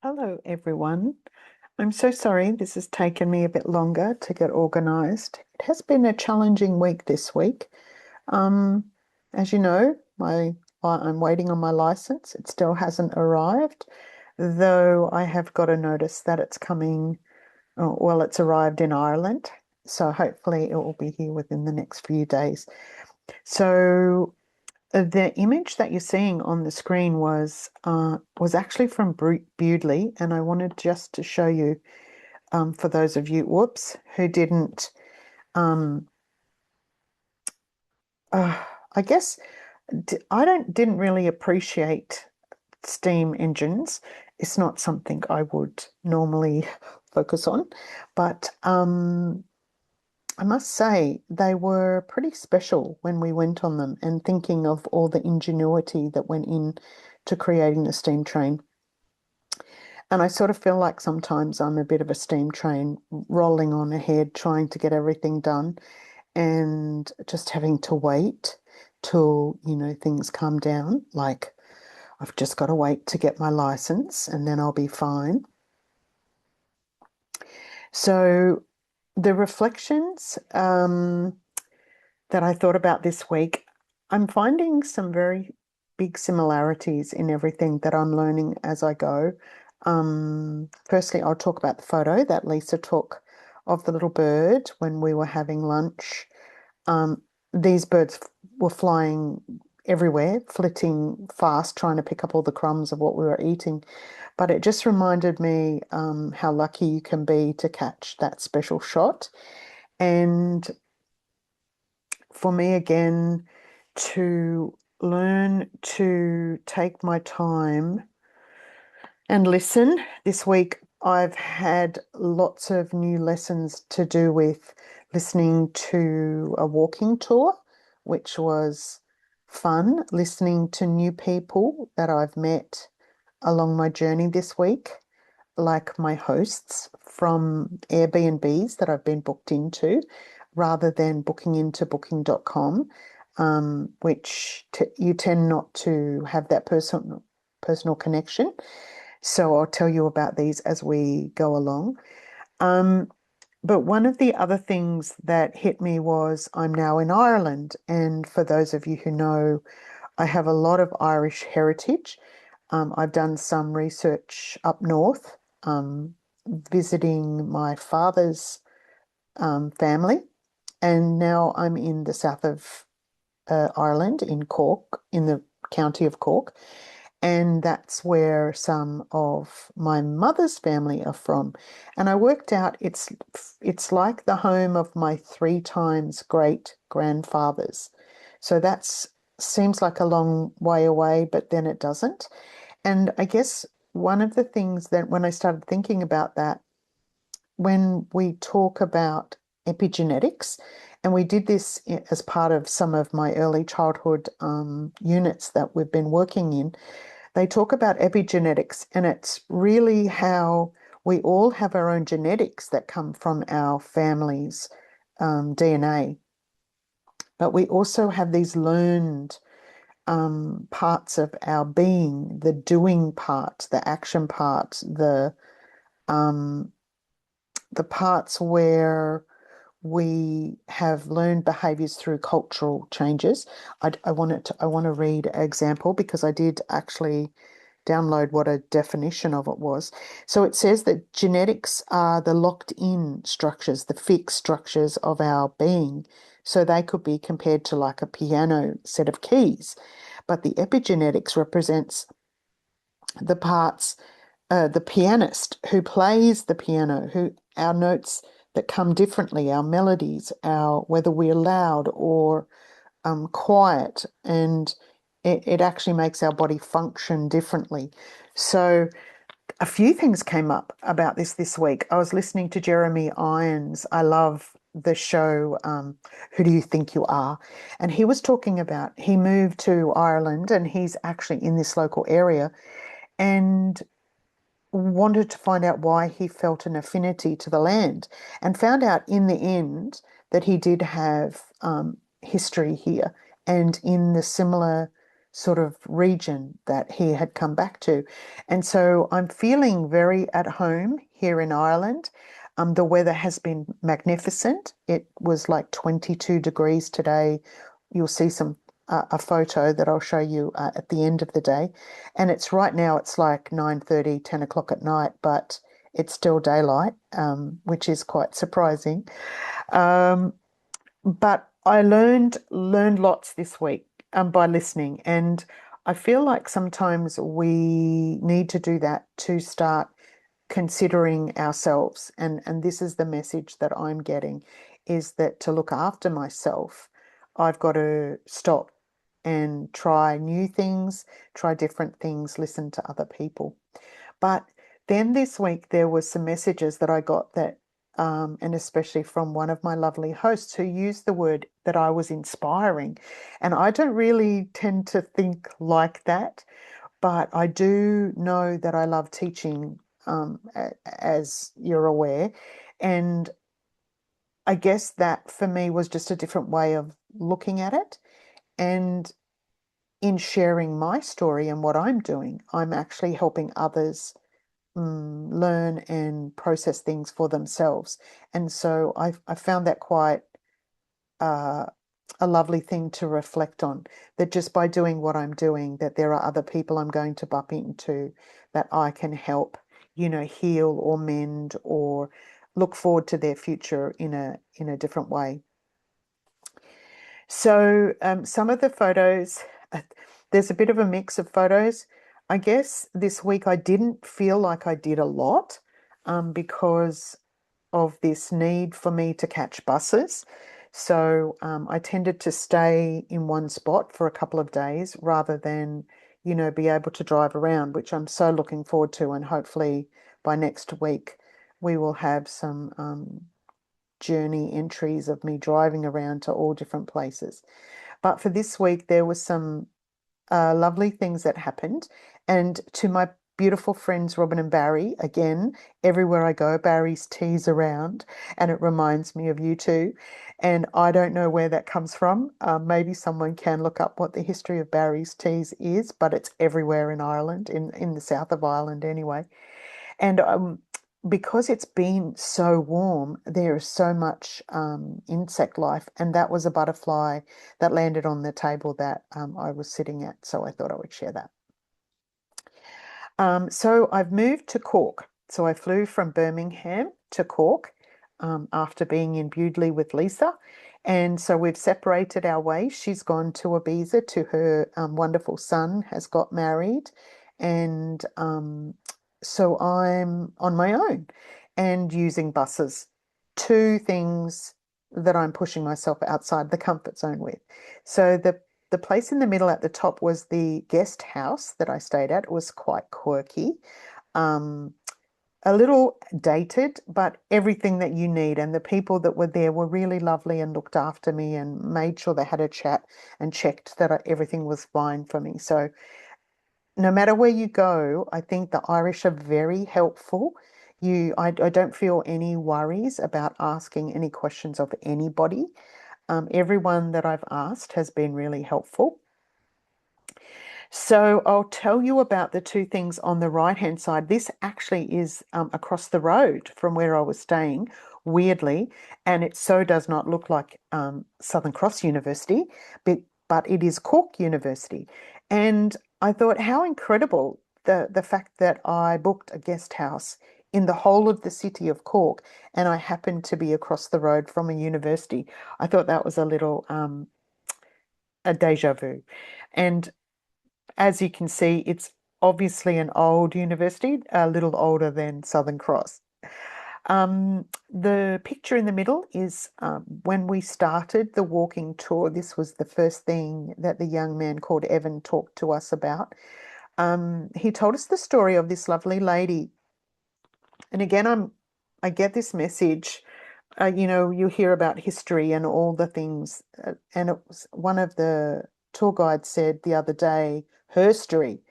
Hello, everyone. I'm so sorry this has taken me a bit longer to get organized. It has been a challenging week this week. Um, as you know, I'm waiting on my license. It still hasn't arrived, though I have got a notice that it's coming. Oh, well, it's arrived in Ireland, so hopefully it will be here within the next few days. So the image that you're seeing on the screen was actually from Bewdley, and I wanted just to show you for those of you, whoops, who didn't, um, uh, I guess I didn't really appreciate steam engines. It's not something I would normally focus on, but I must say they were pretty special when we went on them and thinking of all the ingenuity that went in to creating the steam train. And I sort of feel like sometimes I'm a bit of a steam train rolling on ahead, trying to get everything done and just having to wait till, things calm down. Like I've just got to wait to get my license and then I'll be fine. So the reflections that I thought about this week, I'm finding some very big similarities in everything that I'm learning as I go. Firstly, I'll talk about the photo that Lisa took of the little bird when we were having lunch. Um, these birds were flying everywhere, flitting fast, trying to pick up all the crumbs of what we were eating. But it just reminded me how lucky you can be to catch that special shot. And for me, again, to learn to take my time and listen. This week, I've had lots of new lessons to do with listening to a walking tour, which was fun, listening to new people that I've met along my journey this week, like my hosts from Airbnbs that I've been booked into, rather than booking into booking.com, which you tend not to have that personal connection. So I'll tell you about these as we go along. Um, but one of the other things that hit me was I'm now in Ireland. And for those of you who know, I have a lot of Irish heritage. I've done some research up north, visiting my father's family. And now I'm in the south of Ireland, in Cork, in the county of Cork. And that's where some of my mother's family are from. And I worked out it's like the home of my three times great grandfathers. So that's seems like a long way away, but then it doesn't. And I guess one of the things that when I started thinking about that, when we talk about epigenetics, and we did this as part of some of my early childhood units that we've been working in, they talk about epigenetics, and it's really how we all have our own genetics that come from our family's DNA. But we also have these learned parts of our being, the doing part, the action part, um, the parts where we have learned behaviors through cultural changes. I want to read an example because I did actually download what a definition of it was. So it says that genetics are the locked in structures, the fixed structures of our being. So they could be compared to like a piano set of keys. But the epigenetics represents the parts, the pianist who plays the piano, who our notes that come differently, our melodies, our whether we're loud or quiet, and it actually makes our body function differently. So a few things came up about this week. I was listening to Jeremy Irons. I love the show Who Do You Think You Are? And he was talking about he moved to Ireland and he's actually in this local area and wanted to find out why he felt an affinity to the land and found out in the end that he did have history here and in the similar sort of region that he had come back to. And so I'm feeling very at home here in Ireland. The weather has been magnificent. It was like 22 degrees today. You'll see a photo that I'll show you at the end of the day. And it's right now, it's like 9:30, 10 o'clock at night, but it's still daylight, which is quite surprising. Um, but I learned lots this week by listening, and I feel like sometimes we need to do that to start considering ourselves. And this is the message that I'm getting, is that to look after myself, I've got to stop and try new things, try different things, listen to other people. But then this week there was some messages that I got that, and especially from one of my lovely hosts who used the word that I was inspiring. And I don't really tend to think like that, but I do know that I love teaching, as you're aware. And I guess that for me was just a different way of looking at it. And in sharing my story and what I'm doing, I'm actually helping others learn and process things for themselves. And so I found that quite uh, a lovely thing to reflect on, that just by doing what I'm doing, that there are other people I'm going to bump into that I can help, heal or mend or look forward to their future in a different way. So some of the photos, there's a bit of a mix of photos. I guess this week I didn't feel like I did a lot, because of this need for me to catch buses. So I tended to stay in one spot for a couple of days rather than, be able to drive around, which I'm so looking forward to. And hopefully by next week we will have some journey entries of me driving around to all different places. But for this week, there was some lovely things that happened. And to my beautiful friends, Robin and Barry, again, everywhere I go, Barry's tea's around, and it reminds me of you two. And I don't know where that comes from. Maybe someone can look up what the history of Barry's teas is, but it's everywhere in Ireland, in the south of Ireland anyway. And because it's been so warm, there is so much insect life. And that was a butterfly that landed on the table that I was sitting at. So I thought I would share that. So I've moved to Cork. So I flew from Birmingham to Cork after being in Bewdley with Lisa. And so we've separated our ways. She's gone to Ibiza to her wonderful son, has got married. And so I'm on my own and using buses. Two things that I'm pushing myself outside the comfort zone with. So the place in the middle at the top was the guest house that I stayed at. It was quite quirky, um, a little dated, but everything that you need. And the people that were there were really lovely and looked after me and made sure they had a chat and checked that everything was fine for me. So no matter where you go, I think the Irish are very helpful. I don't feel any worries about asking any questions of anybody. Everyone that I've asked has been really helpful. So I'll tell you about the two things on the right-hand side. This actually is across the road from where I was staying, weirdly, and it so does not look like Southern Cross University, but it is Cork University. And I thought, how incredible the fact that I booked a guest house in the whole of the city of Cork, and I happened to be across the road from a university. I thought that was a little a deja vu. And as you can see, it's obviously an old university, a little older than Southern Cross. The picture in the middle is when we started the walking tour. This was the first thing that the young man called Evan talked to us about. He told us the story of this lovely lady. And again, I get this message. You hear about history and all the things, and it was one of the tour guides said the other day, her story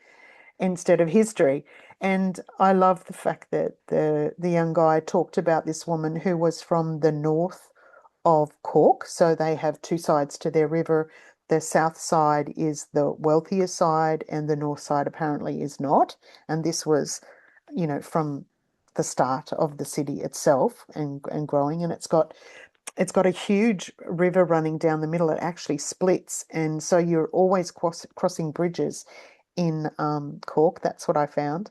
instead of history. And I love the fact that the young guy talked about this woman who was from the north of Cork. So they have two sides to their river. the south side is the wealthier side, and the north side apparently is not. And this was, from the start of the city itself and growing, and it's got a huge river running down the middle. It actually splits, and so you're always crossing bridges in Cork. That's what I found.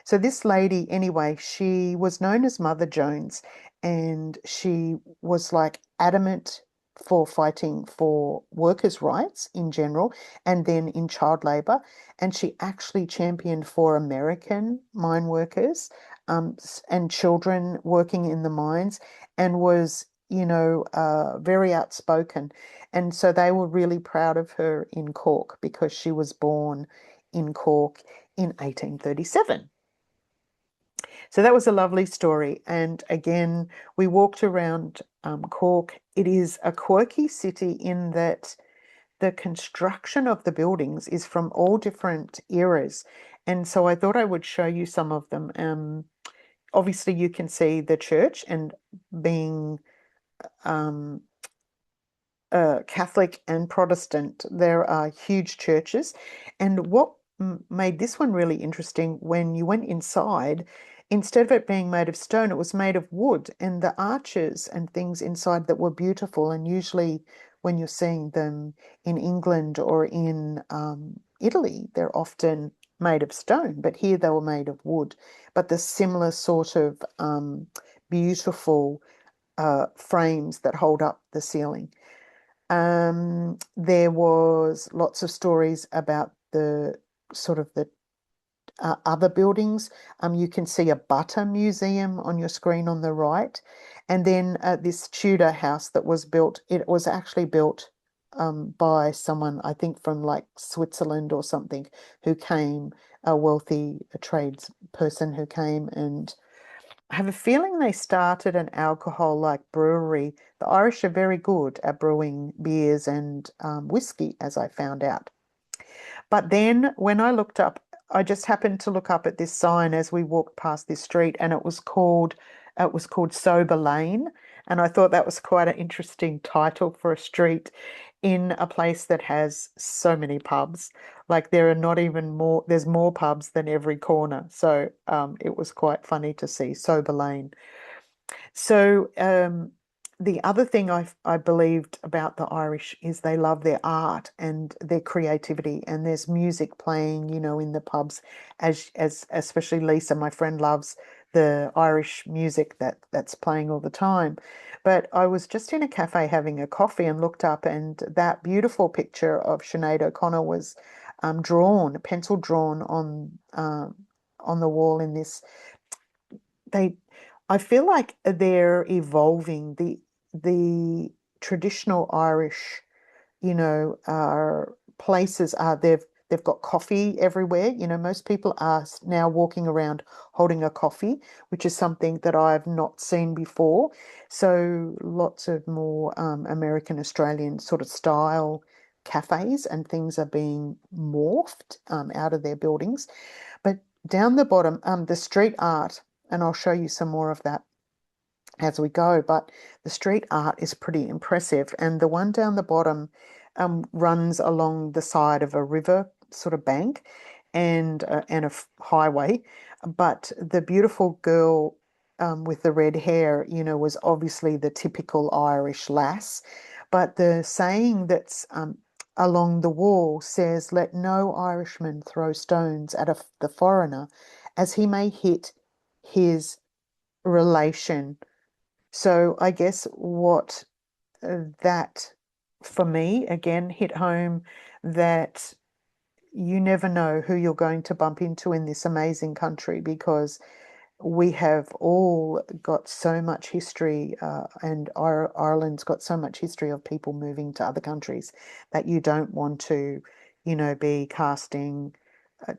So this lady, anyway, she was known as Mother Jones, and she was like adamant for fighting for workers' rights in general, and then in child labor. And she actually championed for American mine workers, and children working in the mines, and was, very outspoken. And so they were really proud of her in Cork because she was born in Cork in 1837. So that was a lovely story. And again, we walked around Cork. It is a quirky city in that the construction of the buildings is from all different eras. And so I thought I would show you some of them. Obviously, you can see the church, and being um, Catholic and Protestant, there are huge churches. And what made this one really interesting, when you went inside, instead of it being made of stone, it was made of wood, and the arches and things inside that were beautiful. And usually, when you're seeing them in England or in Italy, they're often made of stone, but here they were made of wood. But the similar sort of beautiful frames that hold up the ceiling. There was lots of stories about the sort of the other buildings. You can see a butter museum on your screen on the right. And then this Tudor house that was built, it was actually built by someone, I think from like Switzerland or something, who came, a wealthy tradesperson who came, and I have a feeling they started an alcohol-like brewery. The Irish are very good at brewing beers and whiskey, as I found out. But then when I looked up, I just happened to look up at this sign as we walked past this street, and it was called Sober Lane, and I thought that was quite an interesting title for a street in a place that has so many pubs. Like there are not even more, there's more pubs than every corner. So it was quite funny to see Sober Lane. So the other thing I believed about the Irish is they love their art and their creativity, and there's music playing, in the pubs, as especially Lisa, my friend, loves the Irish music that's playing all the time. But I was just in a cafe having a coffee and looked up, and that beautiful picture of Sinead O'Connor was pencil drawn on the wall in this. They I feel like they're evolving the traditional Irish, places are they've got coffee everywhere. Most people are now walking around holding a coffee, which is something that I've not seen before. So lots of more American Australian sort of style cafes and things are being morphed out of their buildings. But down the bottom, the street art, and I'll show you some more of that as we go, but the street art is pretty impressive. And the one down the bottom runs along the side of a river sort of bank and a highway. But the beautiful girl with the red hair, was obviously the typical Irish lass. But the saying that's along the wall says, "Let no Irishman throw stones at the foreigner, as he may hit his relation." So I guess what that for me again hit home, that you never know who you're going to bump into in this amazing country, because we have all got so much history, and Ireland's got so much history of people moving to other countries, that you don't want to, be casting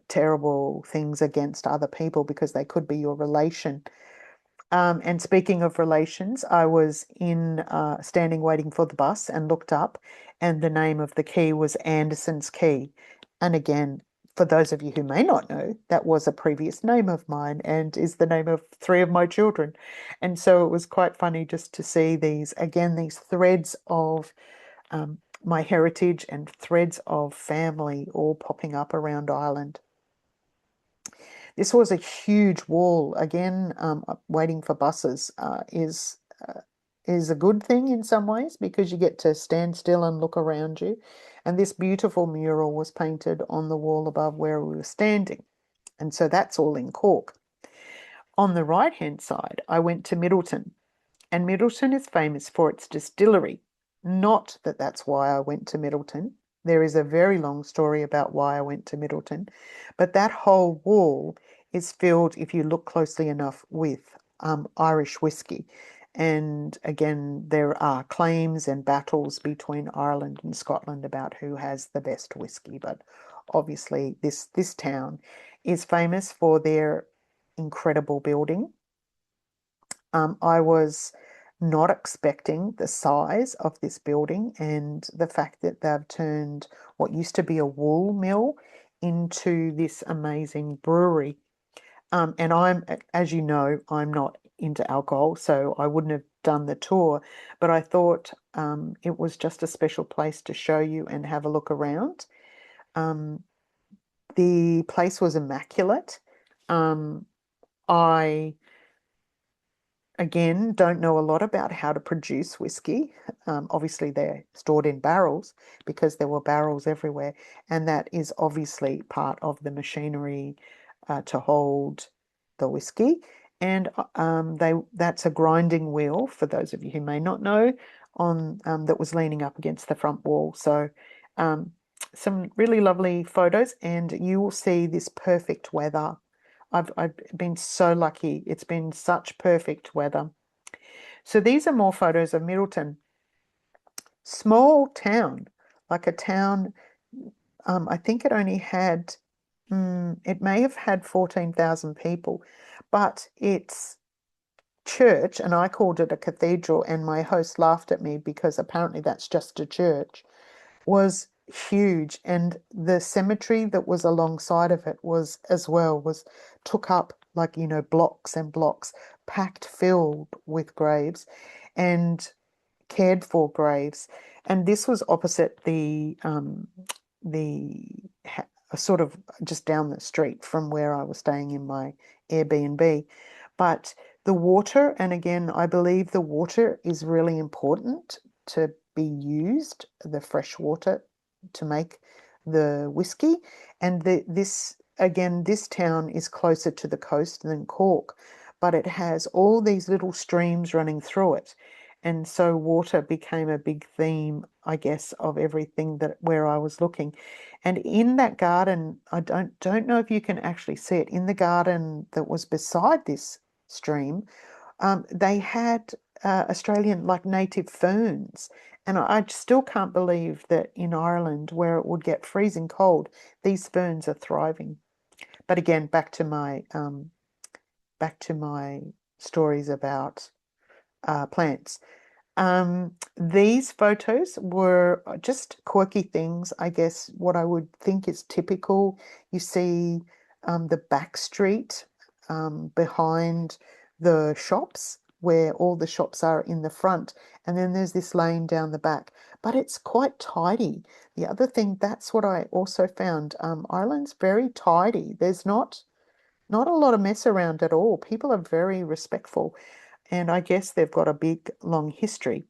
terrible things against other people because they could be your relation. And speaking of relations, I was standing waiting for the bus and looked up, and the name of the quay was Anderson's Quay. And again, for those of you who may not know, that was a previous name of mine and is the name of three of my children. And so it was quite funny just to see these, again, these threads of my heritage and threads of family all popping up around Ireland. This was a huge wall. Again, waiting for buses is a good thing in some ways because you get to stand still and look around you. And this beautiful mural was painted on the wall above where we were standing. And so that's all in Cork. On the right-hand side, I went to Middleton, and Middleton is famous for its distillery. Not that that's why I went to Middleton. There is a very long story about why I went to Middleton, but that whole wall is filled, if you look closely enough, with Irish whiskey. And again, there are claims and battles between Ireland and Scotland about who has the best whiskey. But obviously, this town is famous for their incredible building. I was not expecting the size of this building and the fact that they've turned what used to be a wool mill into this amazing brewery. And as you know, I'm not into alcohol, so I wouldn't have done the tour, but I thought it was just a special place to show you and have a look around. Um, the place was immaculate. I Again, don't know a lot about how to produce whiskey. Obviously, they're stored in barrels because there were barrels everywhere, and that is obviously part of the machinery to hold the whiskey. And that's a grinding wheel, for those of you who may not know, on that was leaning up against the front wall. So um, some really lovely photos, and you will see this perfect weather. I've been so lucky. It's been such perfect weather. So these are more photos of Middleton. Small town, like a town, I think it only had, it may have had 14,000 people, but its church, and I called it a cathedral, and my host laughed at me because apparently that's just a church, was huge, and the cemetery that was alongside of it was as well was took up like blocks and blocks packed filled with graves and cared for graves. And this was opposite the sort of just down the street from where I was staying in my Airbnb. But the water, and again, I believe the water is really important to be used, the fresh water to make the whiskey. And this town is closer to the coast than Cork, but it has all these little streams running through it. And so water became a big theme, I guess, of everything that where I was looking. And in that garden, I don't know if you can actually see it, in the garden that was beside this stream, they had Australian like native ferns. And I still can't believe that in Ireland, where it would get freezing cold, these ferns are thriving. But again, back to my stories about plants. These photos were just quirky things, I guess, what I would think is typical. You see the back street behind the shops, where all the shops are in the front, and then there's this lane down the back, but it's quite tidy. The other thing, that's what I also found, Ireland's very tidy. There's not a lot of mess around at all. People are very respectful, and I guess they've got a big, long history.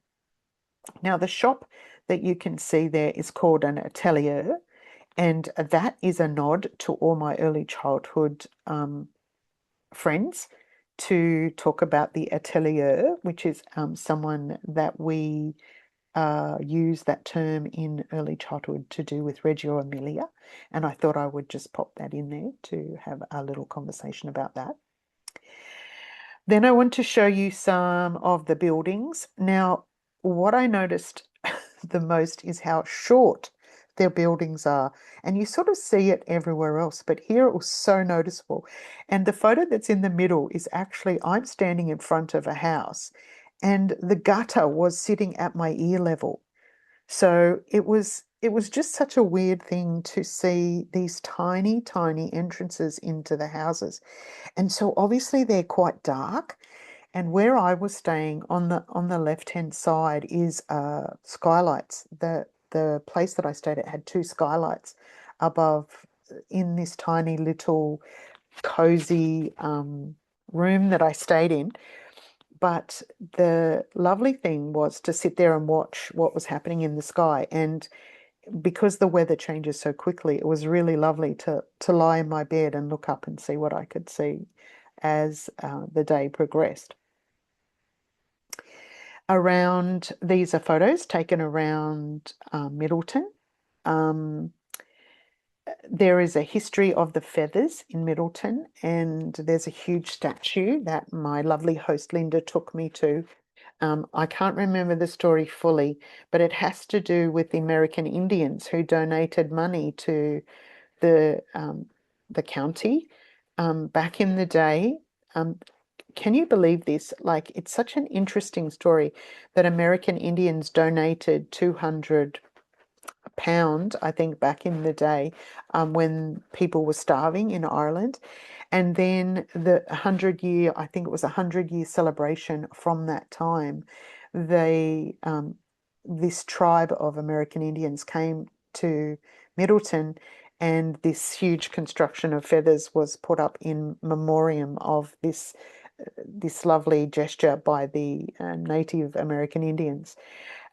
Now, the shop that you can see there is called an atelier, and that is a nod to all my early childhood friends to talk about the atelier, which is someone that we use that term in early childhood to do with Reggio Emilia. And I thought I would just pop that in there to have a little conversation about that. Then I want to show you some of the buildings. Now, what I noticed the most is how short their buildings are. And you sort of see it everywhere else, but here it was so noticeable. And the photo that's in the middle is actually, I'm standing in front of a house and the gutter was sitting at my ear level. So it was just such a weird thing to see these tiny, tiny entrances into the houses. And so obviously they're quite dark. And where I was staying on the left-hand side is skylights. the place that I stayed at had two skylights above in this tiny little cozy room that I stayed in. But the lovely thing was to sit there and watch what was happening in the sky. And because the weather changes so quickly, it was really lovely to lie in my bed and look up and see what I could see as the day progressed. Around, these are photos taken around Middleton. Um, there is a history of the feathers in Middleton, and there's a huge statue that my lovely host Linda took me to. I can't remember the story fully, but it has to do with the American Indians who donated money to the um, the county back in the day. Um, can you believe this? Like, it's such an interesting story that American Indians donated 200 pound, I think, back in the day when people were starving in Ireland. And then the 100 year, I think it was a 100 year celebration from that time, they this tribe of American Indians came to Middleton, and this huge construction of feathers was put up in memoriam of this lovely gesture by the Native American Indians.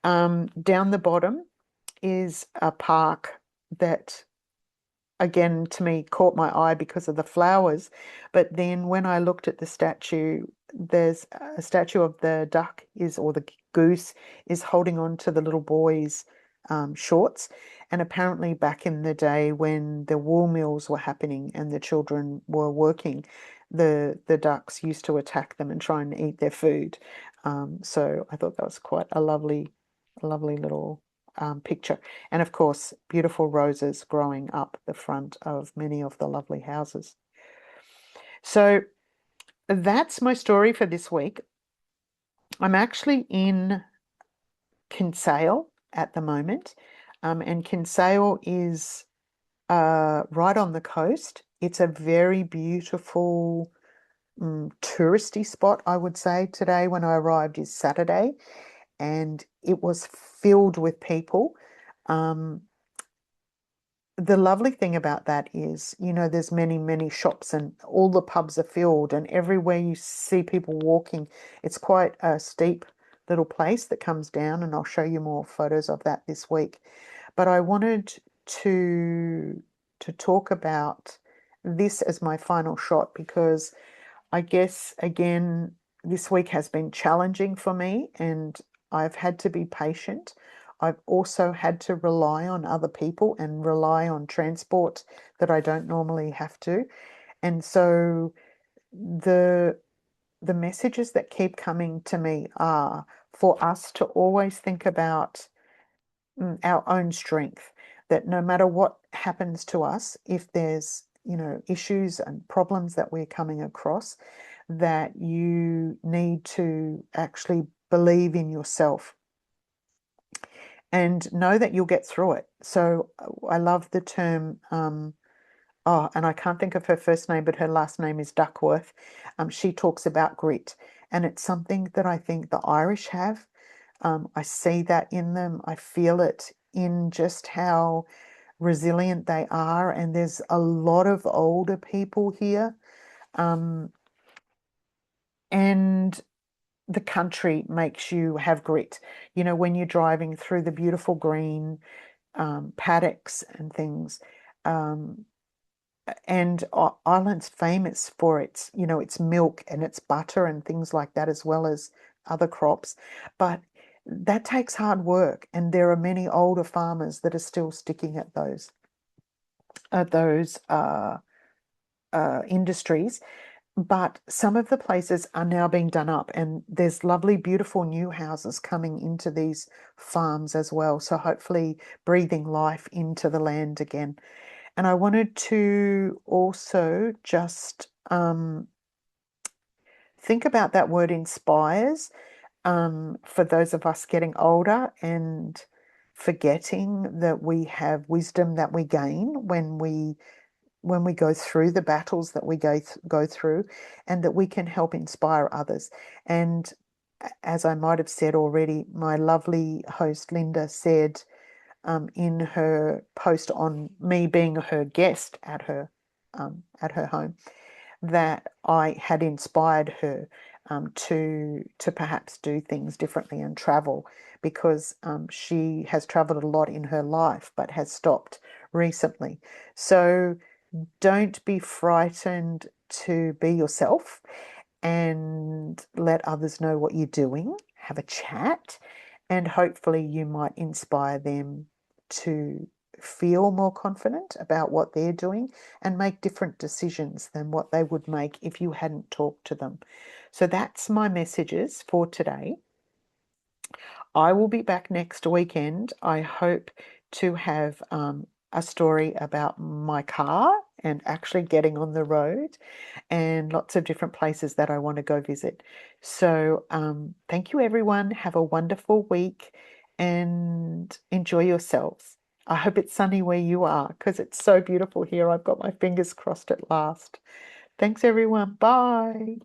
Down the bottom is a park that, again, to me, caught my eye because of the flowers. But then when I looked at the statue, there's a statue of the duck is, or the goose is holding on to the little boy's shorts. And apparently back in the day when the wool mills were happening and the children were working, the ducks used to attack them and try and eat their food. So I thought that was quite a lovely little picture. And of course, beautiful roses growing up the front of many of the lovely houses. So that's my story for this week. I'm actually in Kinsale at the moment, and Kinsale is right on the coast. It's a very beautiful touristy spot, I would say. Today, when I arrived, is Saturday, and it was filled with people. Um, the lovely thing about that is, there's many, many shops and all the pubs are filled, and everywhere you see people walking, it's quite a steep little place that comes down, and I'll show you more photos of that this week. But I wanted to to talk about this as my final shot because I guess, again, this week has been challenging for me and I've had to be patient. I've also had to rely on other people and rely on transport that I don't normally have to. And so the the messages that keep coming to me are for us to always think about our own strength, that no matter what happens to us, if there's, issues and problems that we're coming across, that you need to actually believe in yourself and know that you'll get through it. So I love the term, and I can't think of her first name, but her last name is Duckworth. She talks about grit, and it's something that I think the Irish have. I see that in them. I feel it in just how resilient they are. And there's a lot of older people here. Um, and the country makes you have grit. When you're driving through the beautiful green paddocks and things. Um, and Ireland's famous for its milk and its butter and things like that, as well as other crops. But that takes hard work, and there are many older farmers that are still sticking at those industries. But some of the places are now being done up, and there's lovely, beautiful new houses coming into these farms as well. So hopefully breathing life into the land again. And I wanted to also just think about that word inspires for those of us getting older and forgetting that we have wisdom that we gain when we go through the battles that we go through, and that we can help inspire others. And as I might have said already, my lovely host Linda said, in her post on me being her guest at her home, that I had inspired her to perhaps do things differently and travel, because she has traveled a lot in her life but has stopped recently. So don't be frightened to be yourself and let others know what you're doing. Have a chat, and hopefully you might inspire them to feel more confident about what they're doing and make different decisions than what they would make if you hadn't talked to them. So that's my messages for today. I will be back next weekend. I hope to have a story about my car and actually getting on the road, and lots of different places that I want to go visit. So thank you, everyone. Have a wonderful week and enjoy yourselves. I hope it's sunny where you are, because it's so beautiful here. I've got my fingers crossed at last. Thanks, everyone. Bye.